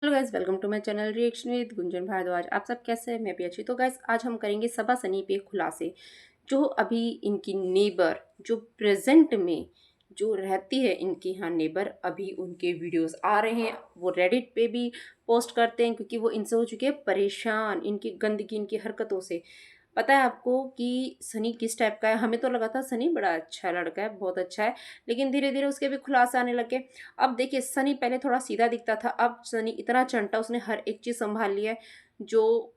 Hello guys, welcome to my channel reaction with Gunjan Bhardwaj. आप सब कैसे हैं? मैं भी अच्छी। तो गाइस, आज हम करेंगे सबा सनी पे खुलासे। जो अभी इनकी नेबर जो प्रेजेंट में जो रहती है, इनके यहाँ नेबर, अभी उनके वीडियोस आ रहे हैं। वो रेडिट पे भी पोस्ट करते हैं क्योंकि वो इनसे हो चुके हैं परेशान, इनकी गंदगी, इनकी हरकतों से। पता है आपको कि सनी किस टाइप का है? हमें तो लगा था सनी बड़ा अच्छा लड़का है, बहुत अच्छा है, लेकिन धीरे धीरे उसके भी खुलासे आने लगे। अब देखिए, सनी पहले थोड़ा सीधा दिखता था, अब सनी इतना चंटा, उसने हर एक चीज़ संभाल लिया है। जो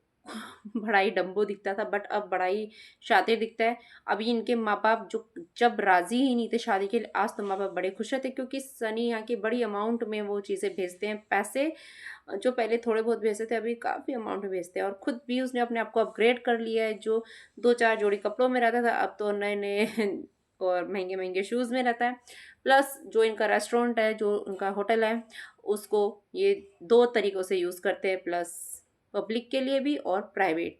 बड़ा ही डम्बो दिखता था, बट अब बड़ा ही शातिर दिखता है। अभी इनके माँ बाप जो जब राजी ही नहीं थे शादी के लिए, आज तो माँ बाप बड़े खुश रहते क्योंकि सनी यहाँ की बड़ी अमाउंट में वो चीज़ें भेजते हैं, पैसे। जो पहले थोड़े बहुत भेजते थे, अभी काफ़ी अमाउंट में भेजते हैं। और खुद भी उसने अपने आप को अपग्रेड कर लिया है। जो दो चार जोड़ी कपड़ों में रहता था, अब तो नए नए और महंगे महंगे शूज़ में रहता है। प्लस जो इनका रेस्टोरेंट है, जो उनका होटल है, उसको ये दो तरीक़ों से यूज़ करते हैं, प्लस पब्लिक के लिए भी और प्राइवेट।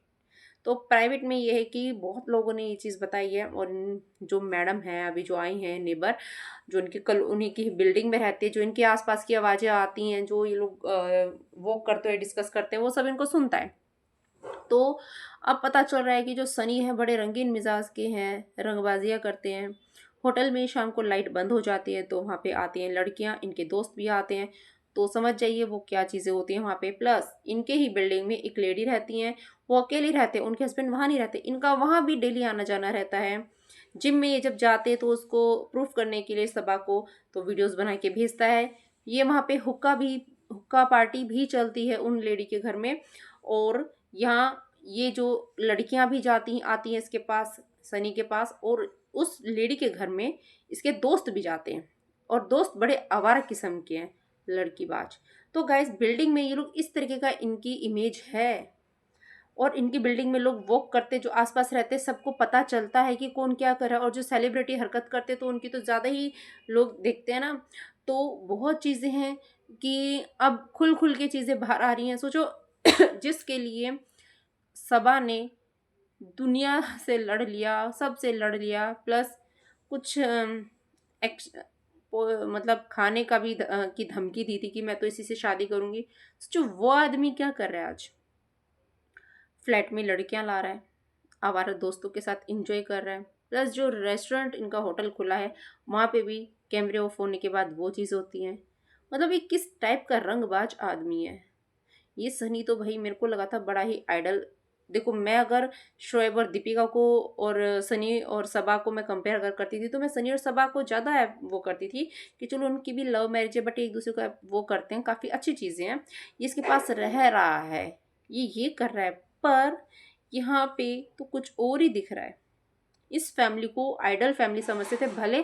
तो प्राइवेट में ये है कि बहुत लोगों ने ये चीज़ बताई है। और जो मैडम हैं अभी जो आई हैं नेबर, जो इनकी कल उन्हीं की बिल्डिंग में रहती है, जो इनके आसपास की आवाज़ें आती हैं, जो ये लोग वॉक करते हुए डिस्कस करते हैं, वो सब इनको सुनता है। तो अब पता चल रहा है कि जो सनी है बड़े रंगीन मिजाज के हैं, रंगबाजियाँ करते हैं। होटल में शाम को लाइट बंद हो जाती है तो वहाँ पे आती हैं लड़कियाँ, इनके दोस्त भी आते हैं। तो समझ जाइए वो क्या चीज़ें होती हैं वहाँ पे। प्लस इनके ही बिल्डिंग में एक लेडी रहती हैं, वो अकेले रहते हैं, उनके हस्बैंड वहाँ नहीं रहते, इनका वहाँ भी डेली आना जाना रहता है। जिम में ये जब जाते हैं तो उसको प्रूफ करने के लिए सबा को तो वीडियोस बना के भेजता है। ये वहाँ पे हुक्का पार्टी भी चलती है उन लेडी के घर में। और यहाँ ये जो लड़कियां भी जाती आती हैं इसके पास, सनी के पास, और उस लेडी के घर में इसके दोस्त भी जाते हैं। और दोस्त बड़े आवारा किस्म के हैं, लड़कीबाज। तो गाइस, बिल्डिंग में ये लोग इस तरीके का इनकी इमेज है। और इनकी बिल्डिंग में लोग वॉक करते, जो आसपास रहते, सबको पता चलता है कि कौन क्या कर रहा है। और जो सेलिब्रिटी हरकत करते तो उनकी तो ज़्यादा ही लोग देखते हैं ना। तो बहुत चीज़ें हैं कि अब खुल खुल के चीज़ें बाहर आ रही हैं। सोचो जिसके लिए सबा ने दुनिया से लड़ लिया, सबसे लड़ लिया, प्लस कुछ एक्स मतलब खाने का भी की धमकी दी थी कि मैं तो इसी से शादी करूँगी। सोचो वो आदमी क्या कर रहा है आज। फ्लैट में लड़कियां ला रहा है, आवारा दोस्तों के साथ एंजॉय कर रहा है। प्लस जो रेस्टोरेंट इनका होटल खुला है, वहाँ पे भी कैमरे ऑफ होने के बाद वो चीज़ होती है। मतलब ये किस टाइप का रंगबाज आदमी है। ये सनी तो भाई मेरे को लगा था बड़ा ही आइडल। देखो, मैं अगर शोएब और दीपिका को और सनी और सबा को मैं कंपेयर अगर करती थी, तो मैं सनी और सबा को ज़्यादा वो करती थी कि चलो उनकी भी लव मैरिज है, बट एक दूसरे को वो करते हैं, काफ़ी अच्छी चीज़ें हैं। ये इसके पास रह रहा है, ये कर रहा है, पर यहाँ पे तो कुछ और ही दिख रहा है। इस फैमिली को आइडल फैमिली समझते थे। भले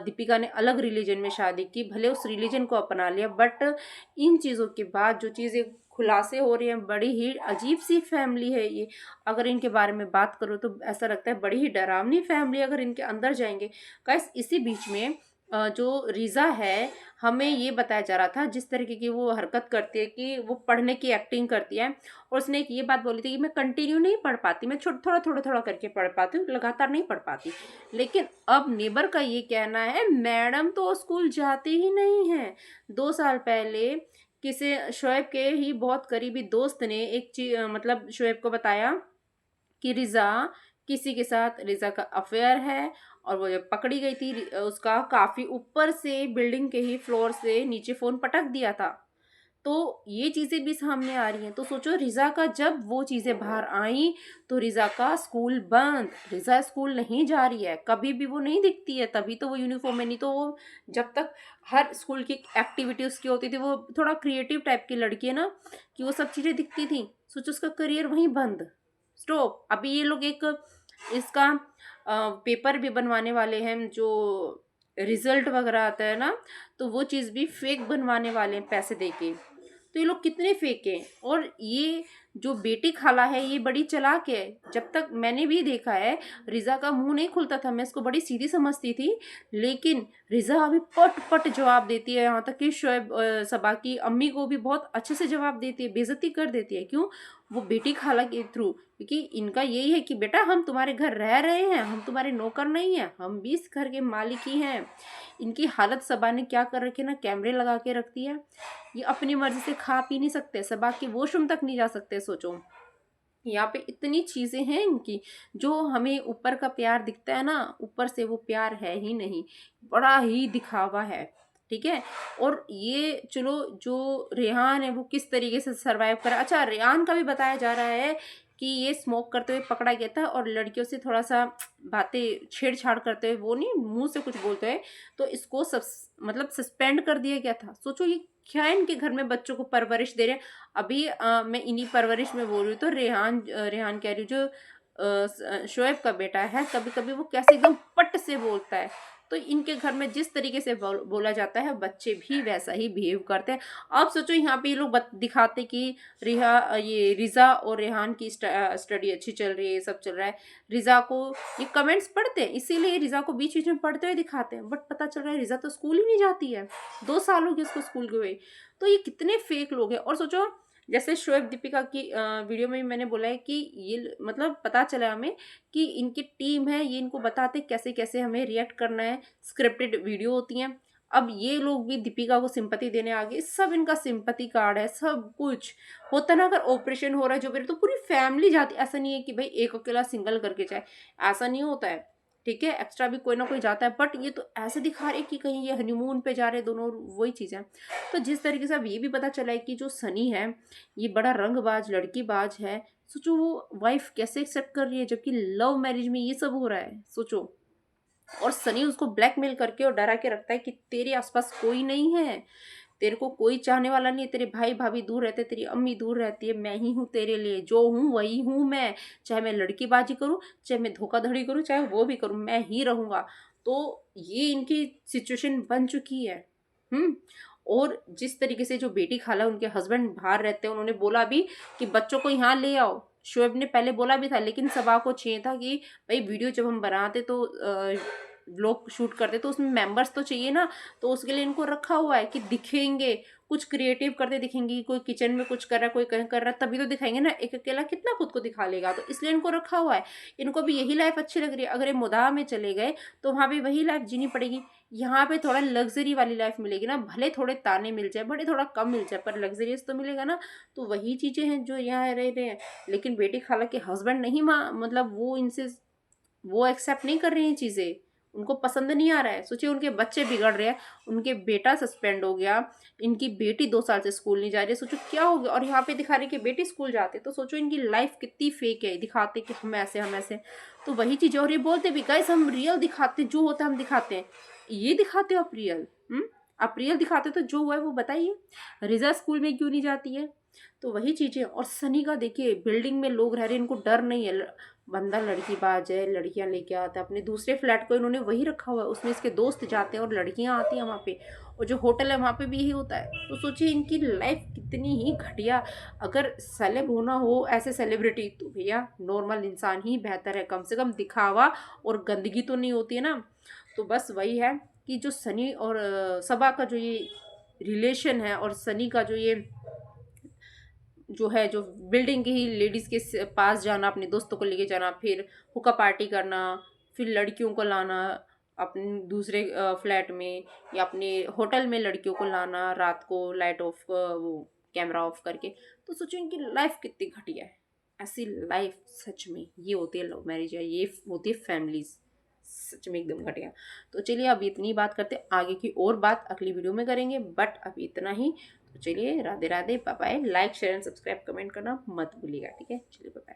दीपिका ने अलग रिलीजन में शादी की, भले उस रिलीजन को अपना लिया, बट इन चीज़ों के बाद जो चीज़ें खुलासे हो रही हैं, बड़ी ही अजीब सी फैमिली है ये। अगर इनके बारे में बात करो तो ऐसा लगता है बड़ी ही डरावनी फैमिली, अगर इनके अंदर जाएंगे। गाइस, इसी बीच में जो रीज़ा है, हमें ये बताया जा रहा था जिस तरीके की वो हरकत करती है कि वो पढ़ने की एक्टिंग करती है। और उसने एक ये बात बोली थी कि मैं कंटिन्यू नहीं पढ़ पाती, मैं थोड़ा थोड़ा थोड़ा करके पढ़ पाती हूँ, लगातार नहीं पढ़ पाती। लेकिन अब नेबर का ये कहना है मैडम तो स्कूल जाती ही नहीं है। 2 साल पहले किसी शोएब के ही बहुत करीबी दोस्त ने एक चीज मतलब शोएब को बताया कि रिज़ा किसी के साथ, रिज़ा का अफेयर है। और वो जब पकड़ी गई थी, उसका काफ़ी ऊपर से बिल्डिंग के ही फ्लोर से नीचे फ़ोन पटक दिया था। तो ये चीज़ें भी सामने आ रही हैं। तो सोचो, रिज़ा का जब वो चीज़ें बाहर आई तो रिज़ा का स्कूल बंद। रिज़ा स्कूल नहीं जा रही है, कभी भी वो नहीं दिखती है, तभी तो वो यूनिफॉर्म में, नहीं तो वो जब तक हर स्कूल की एक्टिविटी उसकी होती थी, वो थोड़ा क्रिएटिव टाइप की लड़की है ना, कि वो सब चीज़ें दिखती थी। सोचो, उसका करियर वहीं बंद, स्टॉप। अभी ये लोग एक इसका पेपर भी बनवाने वाले हैं, जो रिजल्ट वगैरह आता है ना, तो वो चीज़ भी फेक बनवाने वाले हैं पैसे देके। तो ये लोग कितने फेक हैं। और ये जो बेटी खाला है, ये बड़ी चालाक है। जब तक मैंने भी देखा है, रिज़ा का मुंह नहीं खुलता था, मैं इसको बड़ी सीधी समझती थी। लेकिन रिज़ा अभी पट पट जवाब देती है, यहाँ तक कि शोएब सबा की अम्मी को भी बहुत अच्छे से जवाब देती है, बेइज्जती कर देती है। क्यों? वो बेटी खाला के थ्रू, क्योंकि इनका यही है कि बेटा हम तुम्हारे घर रह रहे हैं, हम तुम्हारे नौकर नहीं हैं, हम भी इस घर के मालिक ही हैं। इनकी हालत सबा ने क्या कर रखी है ना, कैमरे लगा के रखती है। ये अपनी मर्जी से खा पी नहीं सकते, सबा के वॉशरूम तक नहीं जा सकते। सोचो यहाँ पे इतनी चीजें हैं इनकी। जो हमें ऊपर का प्यार दिखता है ना, ऊपर से वो प्यार है ही नहीं, बड़ा ही दिखावा है। ठीक है। और ये चलो जो रेहान है वो किस तरीके से सरवाइव करा। अच्छा, रेहान का भी बताया जा रहा है कि ये स्मोक करते हुए पकड़ा गया था और लड़कियों से थोड़ा सा बातें छेड़छाड़ करते हुए, वो नहीं मुंह से कुछ बोलते हुए, तो इसको सब मतलब सस्पेंड कर दिया गया था। सोचो ये क्या है, इनके घर में बच्चों को परवरिश दे रहे हैं। अभी मैं इन्हीं परवरिश में बोल रही हूँ, तो रेहान कह रही हूँ, जो शोएब का बेटा है, कभी कभी वो कैसे एकदम पट से बोलता है। तो इनके घर में जिस तरीके से बोला जाता है, बच्चे भी वैसा ही बिहेव करते हैं। अब सोचो यहाँ पे ये लोग दिखाते कि ये रिजा और रेहान की स्टडी अच्छी चल रही है, सब चल रहा है। रिजा को ये कमेंट्स पढ़ते हैं, इसीलिए रिजा को बीच बीच में पढ़ते हुए दिखाते हैं, बट पता चल रहा है रिजा तो स्कूल ही नहीं जाती है। 2 साल हो गए उसको स्कूल गए हुए। तो ये कितने फेक लोग हैं। और सोचो जैसे शोएब दीपिका की वीडियो में भी मैंने बोला है कि ये मतलब पता चला हमें कि इनकी टीम है, ये इनको बताते कैसे कैसे हमें रिएक्ट करना है, स्क्रिप्टेड वीडियो होती हैं। अब ये लोग भी दीपिका को सिंपैथी देने आ गए, सब इनका सिंपैथी कार्ड है, सब कुछ होता ना। अगर ऑपरेशन हो रहा है जो मेरे, तो पूरी फैमिली जाती, ऐसा नहीं है कि भाई एक अकेला सिंगल करके जाए, ऐसा नहीं होता है। ठीक है, एक्स्ट्रा भी कोई ना कोई जाता है, बट ये तो ऐसे दिखा रहे कि कहीं ये हनीमून पे जा रहे दोनों, वही चीज़ है। तो जिस तरीके से अब ये भी पता चला है कि जो सनी है ये बड़ा रंगबाज लड़कीबाज है। सोचो वो वाइफ कैसे एक्सेप्ट कर रही है, जबकि लव मैरिज में ये सब हो रहा है। सोचो, और सनी उसको ब्लैकमेल करके और डरा के रखता है कि तेरे आसपास कोई नहीं है, तेरे को कोई चाहने वाला नहीं है, तेरे भाई भाभी दूर रहते, तेरी अम्मी दूर रहती है, मैं ही हूँ तेरे लिए, जो हूँ वही हूँ मैं, चाहे मैं लड़कीबाजी करूँ, चाहे मैं धोखाधड़ी करूँ, चाहे वो भी करूँ, मैं ही रहूंगा। तो ये इनकी सिचुएशन बन चुकी है। हम्म। और जिस तरीके से जो बेटी खाला, उनके हस्बैंड बाहर रहते हैं, उन्होंने बोला भी कि बच्चों को यहाँ ले आओ। शोएब ने पहले बोला भी था, लेकिन सबा को चाहिए था कि भाई वीडियो जब हम बनाते तो व्लॉग शूट करते तो उसमें मेंबर्स तो चाहिए ना। तो उसके लिए इनको रखा हुआ है कि दिखेंगे, कुछ क्रिएटिव करते दिखेंगे, कोई किचन में कुछ कर रहा है, कोई कहीं कर रहा है, तभी तो दिखाएंगे ना। एक अकेला कितना खुद को दिखा लेगा, तो इसलिए इनको रखा हुआ है। इनको भी यही लाइफ अच्छी लग रही है। अगर ये मुदाह में चले गए तो वहाँ भी वही लाइफ जीनी पड़ेगी। यहाँ पे थोड़ा लग्जरी वाली लाइफ मिलेगी ना, भले थोड़े ताने मिल जाए, भले थोड़ा कम मिल जाए, पर लग्जरियस तो मिलेगा ना। तो वही चीजें हैं जो यहाँ रह रहे हैं। लेकिन बेटी खाला के हस्बैंड नहीं मतलब वो इनसे वो एक्सेप्ट नहीं कर रही हैं चीजें, उनको पसंद नहीं आ रहा है। सोचिए उनके बच्चे बिगड़ रहे हैं, उनके बेटा सस्पेंड हो गया, इनकी बेटी 2 साल से स्कूल नहीं जा रही है। सोचो क्या हो गया। और यहाँ पे दिखा रही कि बेटी स्कूल जाते, तो सोचो इनकी लाइफ कितनी फेक है। दिखाते कि हम ऐसे हम ऐसे, तो वही चीज। और ये बोलते भी गाइस हम रियल दिखाते, जो होता है हम दिखाते हैं। ये दिखाते हो आप रियल? आप रियल दिखाते तो जो हुआ है वो बताइए। रिजा स्कूल में क्यों नहीं जाती है? तो वही चीजें। और सनी का देखिए, बिल्डिंग में लोग रह रहे हैं, इनको डर नहीं है। बंदा लड़कीबाज है, लड़कियां लेके आता है। अपने दूसरे फ्लैट को इन्होंने वही रखा हुआ है, उसमें इसके दोस्त जाते हैं और लड़कियां आती हैं वहाँ पे। और जो होटल है वहाँ पे भी यही होता है। तो सोचिए इनकी लाइफ कितनी ही घटिया। अगर सेलेब होना हो ऐसे सेलिब्रिटी, तो भैया नॉर्मल इंसान ही बेहतर है। कम से कम दिखावा और गंदगी तो नहीं होती है ना। तो बस वही है कि जो सनी और सबा का जो ये रिलेशन है, और सनी का जो ये जो है, जो बिल्डिंग के ही लेडीज के पास जाना, अपने दोस्तों को लेके जाना, फिर हुक्का पार्टी करना, फिर लड़कियों को लाना अपने दूसरे फ्लैट में, या अपने होटल में लड़कियों को लाना रात को लाइट ऑफ, वो कैमरा ऑफ करके। तो सोचो इनकी लाइफ कितनी घटिया है। ऐसी लाइफ सच में ये होती है लव मैरिज, या ये होती है फैमिलीज, सच में एकदम घटिया। तो चलिए अब इतनी बात करते, आगे की और बात अगली वीडियो में करेंगे, बट अभी इतना ही। तो चलिए Radhe Radhe, bye bye. Like share and subscribe comment करना मत भूलिएगा, ठीक है? चलिए बाय बाय।